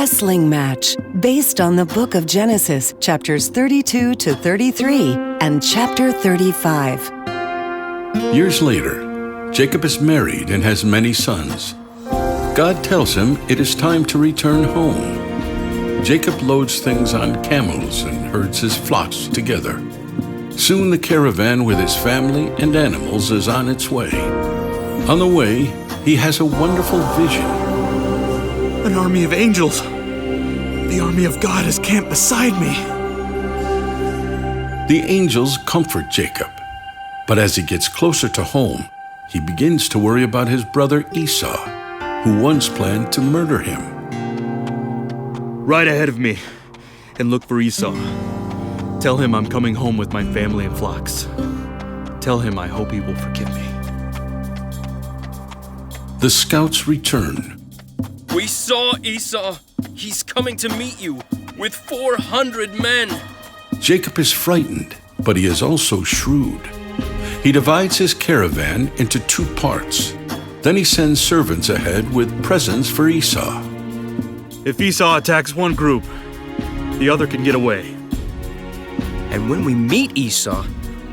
wrestling match based on the book of Genesis, chapters 32 to 33 and chapter 35. Years later, Jacob is married and has many sons. God tells him it is time to return home. Jacob loads things on camels and herds his flocks together. Soon the caravan with his family and animals is on its way. On the way, he has a wonderful vision. An army of angels. The army of God is camped beside me. The angels comfort Jacob, but as he gets closer to home, he begins to worry about his brother Esau, who once planned to murder him. Ride ahead of me and look for Esau. Tell him I'm coming home with my family and flocks. Tell him I hope he will forgive me. The scouts return. We saw Esau. He's coming to meet you with 400 men. Jacob is frightened, but he is also shrewd. He divides his caravan into 2 parts. Then he sends servants ahead with presents for Esau. If Esau attacks one group, the other can get away. And when we meet Esau,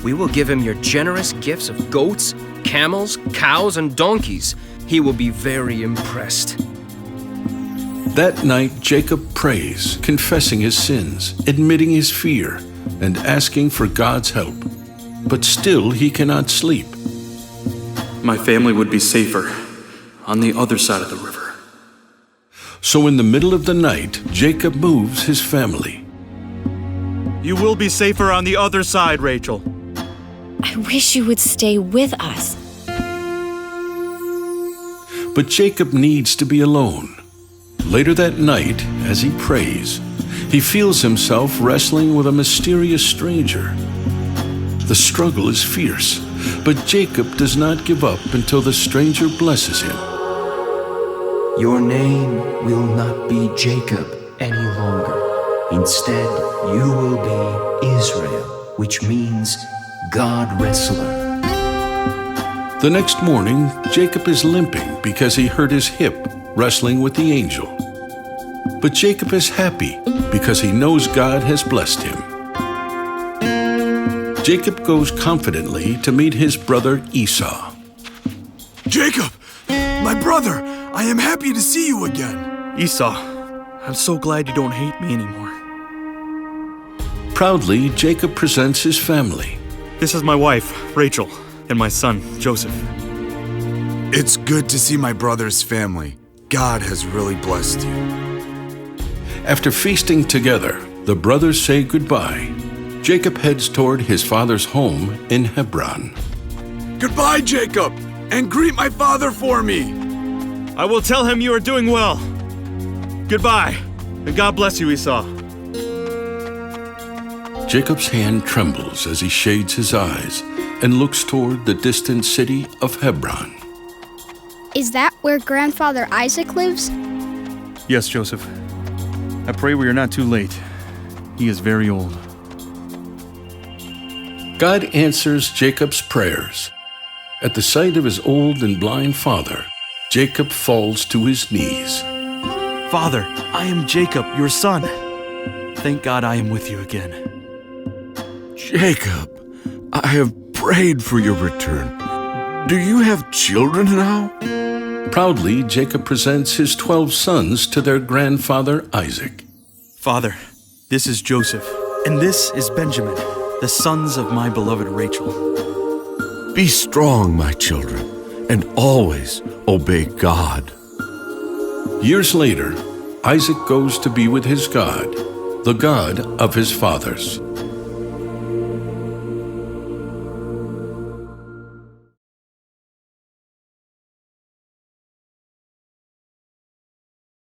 we will give him your generous gifts of goats, camels, cows, and donkeys. He will be very impressed. That night, Jacob prays, confessing his sins, admitting his fear, and asking for God's help. But still he cannot sleep. My family would be safer on the other side of the river. So in the middle of the night, Jacob moves his family. You will be safer on the other side, Rachel. I wish you would stay with us. But Jacob needs to be alone. Later that night, as he prays, he feels himself wrestling with a mysterious stranger. The struggle is fierce, but Jacob does not give up until the stranger blesses him. Your name will not be Jacob any longer. Instead, you will be Israel, which means God Wrestler. The next morning, Jacob is limping because he hurt his hip wrestling with the angel. But Jacob is happy because he knows God has blessed him. Jacob goes confidently to meet his brother Esau. Jacob, my brother, I am happy to see you again. Esau, I'm so glad you don't hate me anymore. Proudly, Jacob presents his family. This is my wife, Rachel, and my son, Joseph. It's good to see my brother's family. God has really blessed you. After feasting together, the brothers say goodbye. Jacob heads toward his father's home in Hebron. Goodbye, Jacob, and greet my father for me. I will tell him you are doing well. Goodbye, and God bless you, Esau. Jacob's hand trembles as he shades his eyes and looks toward the distant city of Hebron. Is that where Grandfather Isaac lives? Yes, Joseph. I pray we are not too late. He is very old. God answers Jacob's prayers. At the sight of his old and blind father, Jacob falls to his knees. Father, I am Jacob, your son. Thank God I am with you again. Jacob, I have prayed for your return. Do you have children now? Proudly, Jacob presents his 12 sons to their grandfather Isaac. Father, this is Joseph, and this is Benjamin, the sons of my beloved Rachel. Be strong, my children, and always obey God. Years later, Isaac goes to be with his God, the God of his fathers.